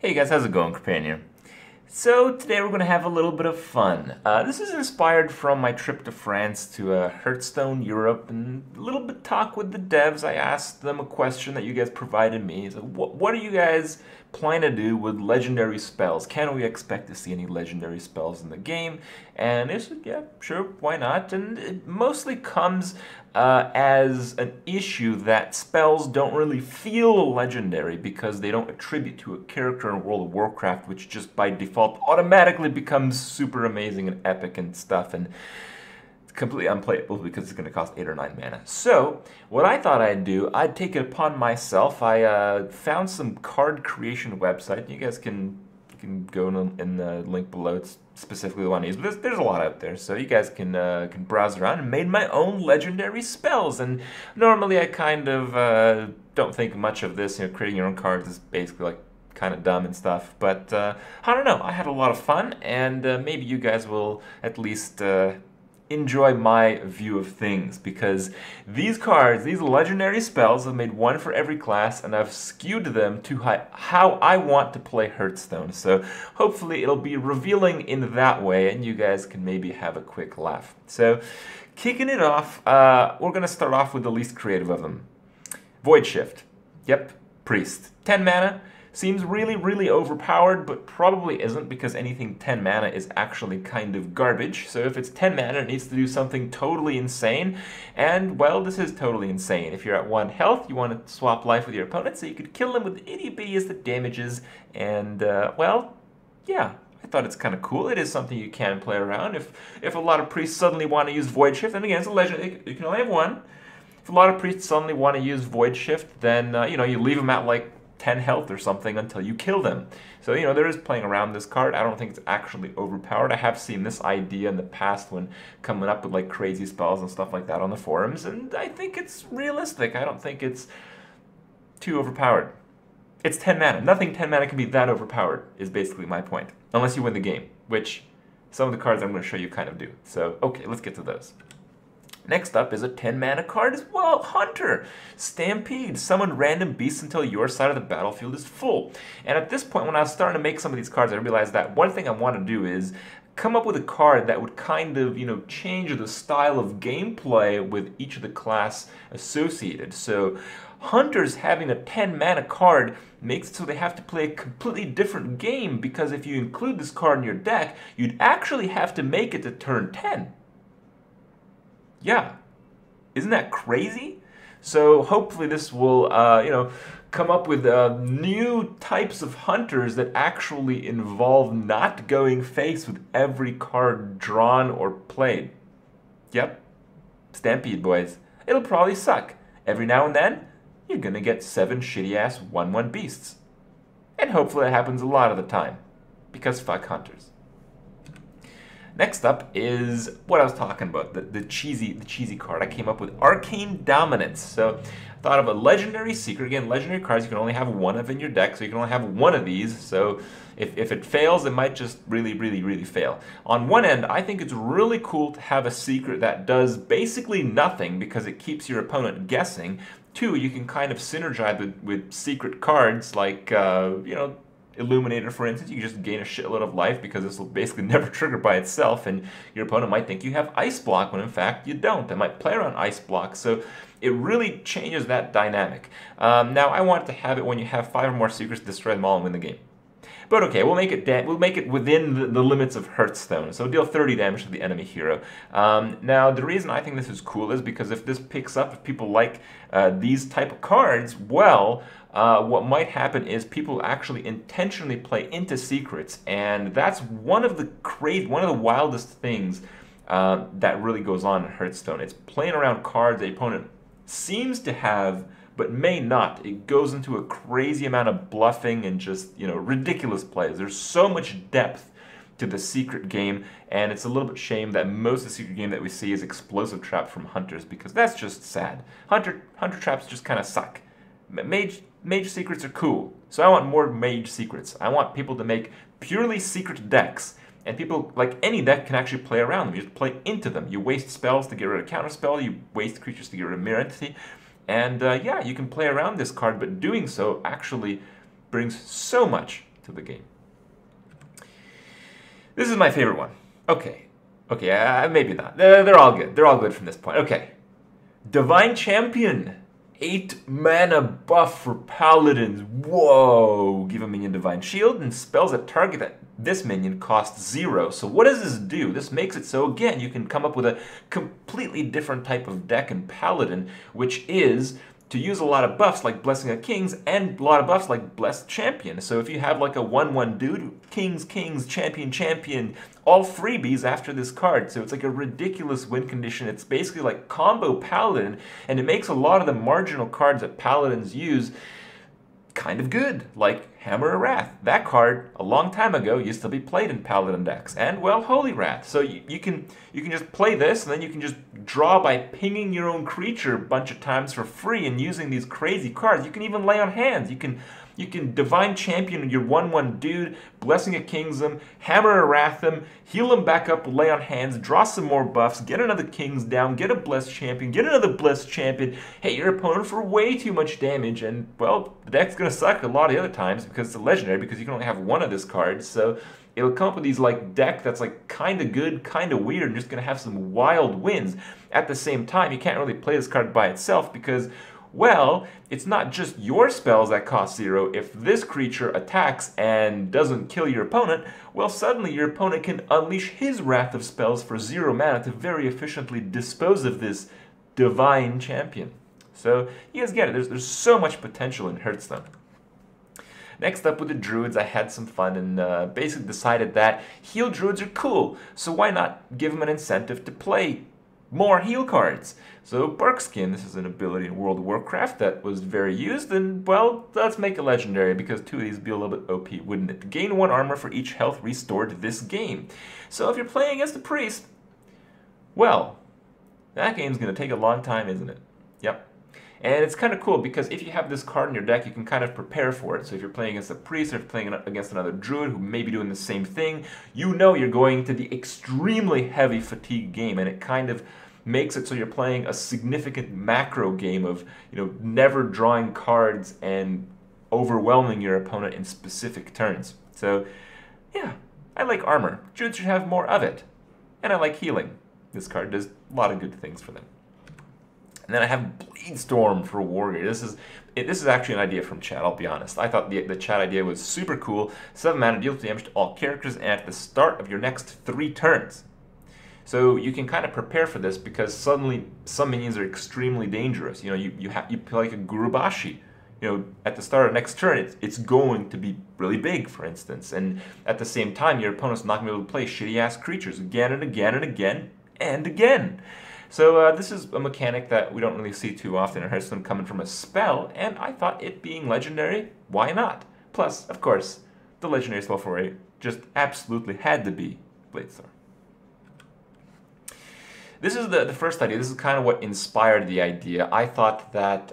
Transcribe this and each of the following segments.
Hey guys, how's it going? Kripparrian here. So today we're going to have a little bit of fun. This is inspired from my trip to France to Hearthstone, Europe, and a little bit talk with the devs. I asked them a question that you guys provided me. So what are you guys planning to do with legendary spells? Can we expect to see any legendary spells in the game? And they said, yeah, sure, why not? And it mostly comes as an issue that spells don't really feel legendary because they don't attribute to a character in World of Warcraft, which just by default automatically becomes super amazing and epic and stuff, and it's completely unplayable because it's going to cost 8 or 9 mana. So what I thought I'd do, I'd take it upon myself. I found some card creation website. You guys can go in the link below. It's specifically the one I use, but there's a lot out there, so you guys can browse around, and made my own legendary spells. And normally I kind of don't think much of this. Creating your own cards is basically like kind of dumb and stuff. But I don't know. I had a lot of fun, and maybe you guys will at least enjoy my view of things, because these cards, these legendary spells, I've made one for every class, and I've skewed them to how I want to play Hearthstone. So hopefully it'll be revealing in that way, and you guys can maybe have a quick laugh. So kicking it off, we're going to start off with the least creative of them. Void Shift. Yep, Priest. 10 mana. Seems really, really overpowered, but probably isn't, because anything 10 mana is actually kind of garbage. So if it's 10 mana, it needs to do something totally insane. And, well, this is totally insane. If you're at 1 health, you want to swap life with your opponent, so you could kill them with itty-bitty as the damages. And, well, yeah. I thought it's kind of cool. It is something you can play around. If a lot of priests suddenly want to use Void Shift, and again, it's a legend, you can only have one. If a lot of priests suddenly want to use Void Shift, then, you leave them at, like, 10 health or something until you kill them. So, there is playing around this card. I don't think it's actually overpowered. I have seen this idea in the past when coming up with like crazy spells and stuff like that on the forums, and I think it's realistic. I don't think it's too overpowered. It's 10 mana. Nothing 10 mana can be that overpowered, is basically my point. Unless you win the game, which some of the cards I'm going to show you kind of do. So, okay, let's get to those. Next up is a 10 mana card as well, Hunter. Stampede. Summon random beasts until your side of the battlefield is full. And at this point, when I was starting to make some of these cards, I realized that one thing I want to do is come up with a card that would kind of, change the style of gameplay with each of the class associated. So Hunters having a 10 mana card makes it so they have to play a completely different game, because if you include this card in your deck, you'd actually have to make it to turn 10. Yeah, isn't that crazy? So hopefully this will, come up with new types of hunters that actually involve not going face with every card drawn or played. Yep, Stampede, boys. It'll probably suck. Every now and then, you're gonna get 7 shitty-ass 1/1 beasts. And hopefully it happens a lot of the time, because fuck hunters. Next up is what I was talking about, the cheesy card. I came up with Arcane Dominance. So I thought of a legendary secret. Again, legendary cards you can only have one of in your deck, so you can only have one of these. So if it fails, it might just really, really, really fail. On one end, I think it's really cool to have a secret that does basically nothing because it keeps your opponent guessing. 2, you can kind of synergize with secret cards like, Illuminator, for instance. You can just gain a shitload of life because this will basically never trigger by itself, and your opponent might think you have Ice Block when in fact you don't. They might play around Ice Block, so it really changes that dynamic. Now, I want to have it when you have 5 or more secrets, destroy them all and win the game. But okay, we'll make it within the limits of Hearthstone. So deal 30 damage to the enemy hero. Now, the reason I think this is cool is because if this picks up, if people like these type of cards, well, what might happen is people actually intentionally play into secrets, and that's one of the wildest things that really goes on in Hearthstone. It's playing around cards the opponent seems to have, but may not. It goes into a crazy amount of bluffing and just, ridiculous plays. There's so much depth to the secret game, and it's a little bit shame that most of the secret game that we see is explosive trap from hunters, because that's just sad. Hunter traps just kind of suck. Mage secrets are cool, so I want more mage secrets. I want people to make purely secret decks, and people, like any deck, can actually play around them. You just play into them. You waste spells to get rid of counterspell, you waste creatures to get rid of mirror entity, and yeah, you can play around this card, but doing so actually brings so much to the game. This is my favorite one. Okay, maybe not. They're all good. They're all good from this point. Okay, Divine Champion. 8 mana buff for paladins. Whoa! Give a minion Divine Shield, and spells that target this minion cost 0. So what does this do? This makes it so, again, you can come up with a completely different type of deck in Paladin, which is to use a lot of buffs like Blessing of Kings and a lot of buffs like Blessed Champion. So if you have like a 1/1 dude, Kings, Champion, all freebies after this card. So it's like a ridiculous win condition. It's basically like combo Paladin, and it makes a lot of the marginal cards that Paladins use kind of good, like Hammer of Wrath. That card, a long time ago, used to be played in Paladin decks, and, well, Holy Wrath. So you can just play this, and then you can just draw by pinging your own creature a bunch of times for free and using these crazy cards. You can even lay on hands. You can Divine Champion your 1/1 dude, Blessing of Kings him, Hammer of Wrath him, heal him back up, lay on hands, draw some more buffs, get another Kings down, get a Blessed Champion, get another Blessed Champion, hit your opponent for way too much damage, and, well, the deck's going to suck a lot of the other times because it's a legendary, because you can only have one of this card, so it'll come up with these, like, deck that's, like, kind of good, kind of weird, and just going to have some wild wins. At the same time, you can't really play this card by itself because, well, it's not just your spells that cost 0. If this creature attacks and doesn't kill your opponent, well, suddenly your opponent can unleash his Wrath of Spells for 0 mana to very efficiently dispose of this Divine Champion. So, you guys get it. There's so much potential in Hearthstone. Next up with the Druids, I had some fun and basically decided that heal Druids are cool, so why not give them an incentive to play more heal cards? So Barkskin, this is an ability in World of Warcraft that was very used, and, well, let's make a legendary because 2 of these would be a little bit OP, wouldn't it? Gain 1 armor for each health restored this game. So if you're playing against a priest, well, that game's going to take a long time, isn't it? Yep. And it's kind of cool because if you have this card in your deck, you can kind of prepare for it. So if you're playing against a priest or if you're playing against another druid who may be doing the same thing, you know you're going to the extremely heavy fatigue game, and it kind of makes it so you're playing a significant macro game of, never drawing cards and overwhelming your opponent in specific turns. So, yeah, I like armor. Druids should have more of it. And I like healing. This card does a lot of good things for them. And then I have Bleedstorm for Warrior. This is actually an idea from chat, I'll be honest. I thought the chat idea was super cool. 7 mana, deals damage to all characters, and at the start of your next 3 turns. So you can kind of prepare for this because suddenly some minions are extremely dangerous. You play like a Gurubashi. At the start of next turn, it's going to be really big, for instance. And at the same time, your opponent's not going to be able to play shitty-ass creatures again and again and again and again. So this is a mechanic that we don't really see too often in Hearthstone coming from a spell, and I thought it being legendary, why not? Plus, of course, the legendary spell for it just absolutely had to be Bleedstorm. This is the first idea. This is kind of what inspired the idea. I thought that,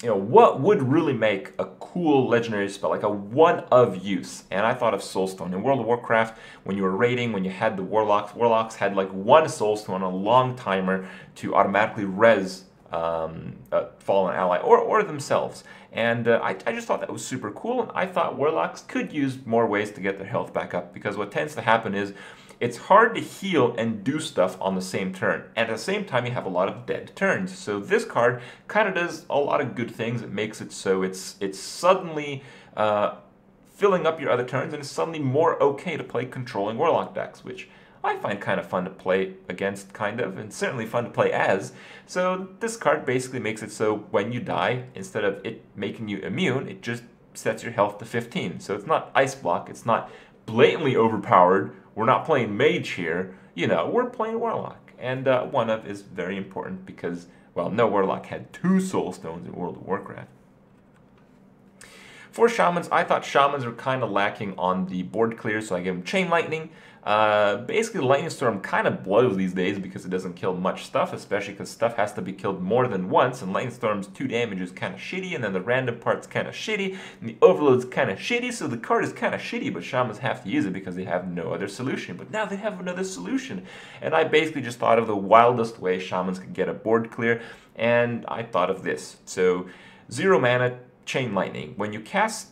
what would really make a cool legendary spell, like a one of use? And I thought of Soulstone. In World of Warcraft, when you were raiding, when you had the Warlocks had like 1 Soulstone on a long timer to automatically res a fallen ally or themselves. And I just thought that was super cool, and I thought Warlocks could use more ways to get their health back up, because what tends to happen is it's hard to heal and do stuff on the same turn, and at the same time you have a lot of dead turns. So this card kind of does a lot of good things. It makes it so it's suddenly filling up your other turns, and it's suddenly more okay to play controlling Warlock decks, which I find kind of fun to play against, kind of, and certainly fun to play as. So this card basically makes it so when you die, instead of it making you immune, it just sets your health to 15. So it's not Ice Block, it's not blatantly overpowered. We're not playing Mage here, we're playing Warlock. And one of is very important because, well, no Warlock had 2 Soulstones in World of Warcraft. For Shamans, I thought Shamans were kind of lacking on the board clear, so I gave them Chain Lightning. Basically, Lightning Storm kind of blows these days because it doesn't kill much stuff, especially because stuff has to be killed more than once, and Lightning Storm's 2 damage is kind of shitty, and then the random part's kind of shitty, and the Overload's kind of shitty, so the card is kind of shitty, but Shamans have to use it because they have no other solution. But now they have another solution, and I basically just thought of the wildest way Shamans could get a board clear, and I thought of this. So, 0 mana, Chain Lightning. When you cast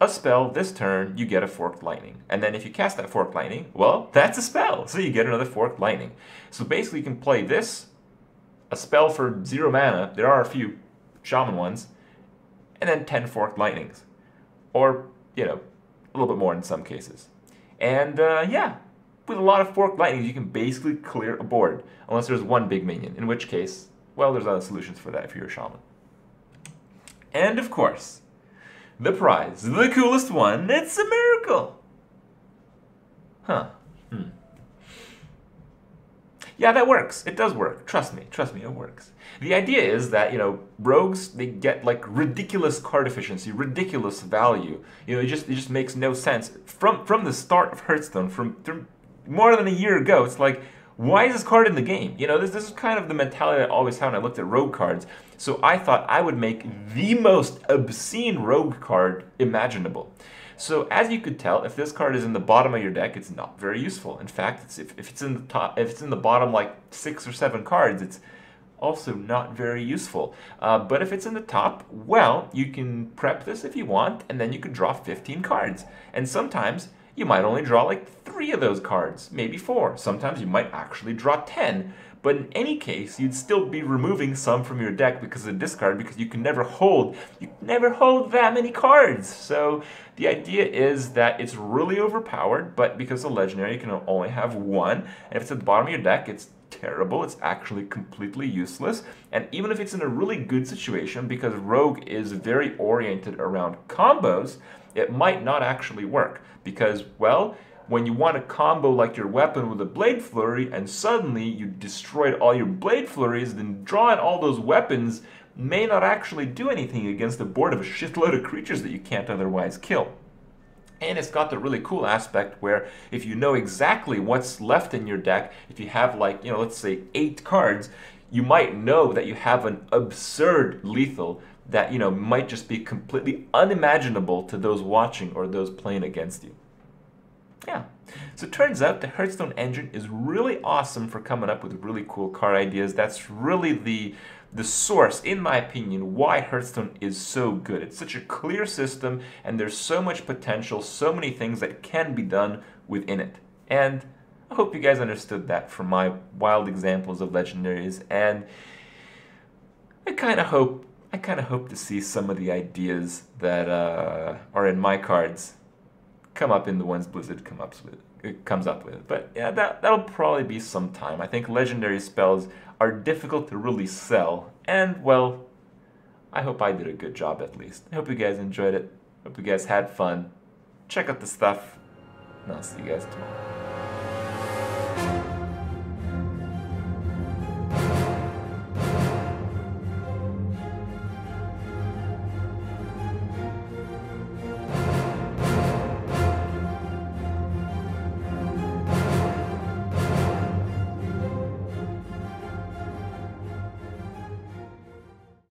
a spell this turn, you get a Forked Lightning. And then if you cast that Forked Lightning, well, that's a spell. So you get another Forked Lightning. So basically you can play this, a spell for 0 mana, there are a few Shaman ones, and then 10 Forked Lightnings. Or, you know, a little bit more in some cases. And yeah, with a lot of Forked Lightnings, you can basically clear a board. Unless there's one big minion, in which case, well, there's other solutions for that if you're a Shaman. And of course, the prize, the coolest one, it's a miracle! Huh. Yeah, that works. It does work. Trust me, it works. The idea is that, you know, rogues, they get like ridiculous card efficiency, ridiculous value. You know, it just makes no sense. From the start of Hearthstone, from more than a year ago, it's like, why is this card in the game? You know, this is kind of the mentality I always had when I looked at rogue cards. So I thought I would make the most obscene rogue card imaginable. So as you could tell, if this card is in the bottom of your deck, it's not very useful. In fact, if it's in the top, if it's in the bottom like 6 or 7 cards, it's also not very useful. But if it's in the top, well, you can prep this if you want, and then you could draw 15 cards. And sometimes you might only draw like 3 of those cards, maybe 4. Sometimes you might actually draw 10. But in any case, you'd still be removing some from your deck because of discard, because you can never hold that many cards. So the idea is that it's really overpowered, but because of legendary, you can only have 1. And if it's at the bottom of your deck, it's terrible. It's actually completely useless. And even if it's in a really good situation, because Rogue is very oriented around combos, it might not actually work. Because, well, when you want to combo like your weapon with a Blade Flurry and suddenly you destroyed all your Blade Flurries, then drawing all those weapons may not actually do anything against a board of a shitload of creatures that you can't otherwise kill. And it's got the really cool aspect where if you know exactly what's left in your deck, if you have like, you know, let's say 8 cards, you might know that you have an absurd lethal that, you know, might just be completely unimaginable to those watching or those playing against you. Yeah, so it turns out the Hearthstone engine is really awesome for coming up with really cool card ideas. That's really the source, in my opinion, why Hearthstone is so good. It's such a clear system, and there's so much potential, so many things that can be done within it. And I hope you guys understood that from my wild examples of legendaries, and I kind of hope to see some of the ideas that are in my cards come up in the ones Blizzard comes up with. But yeah, that'll probably be some time. I think legendary spells are difficult to really sell, and well, I hope I did a good job at least. I hope you guys enjoyed it. Hope you guys had fun. Check out the stuff, and I'll see you guys tomorrow.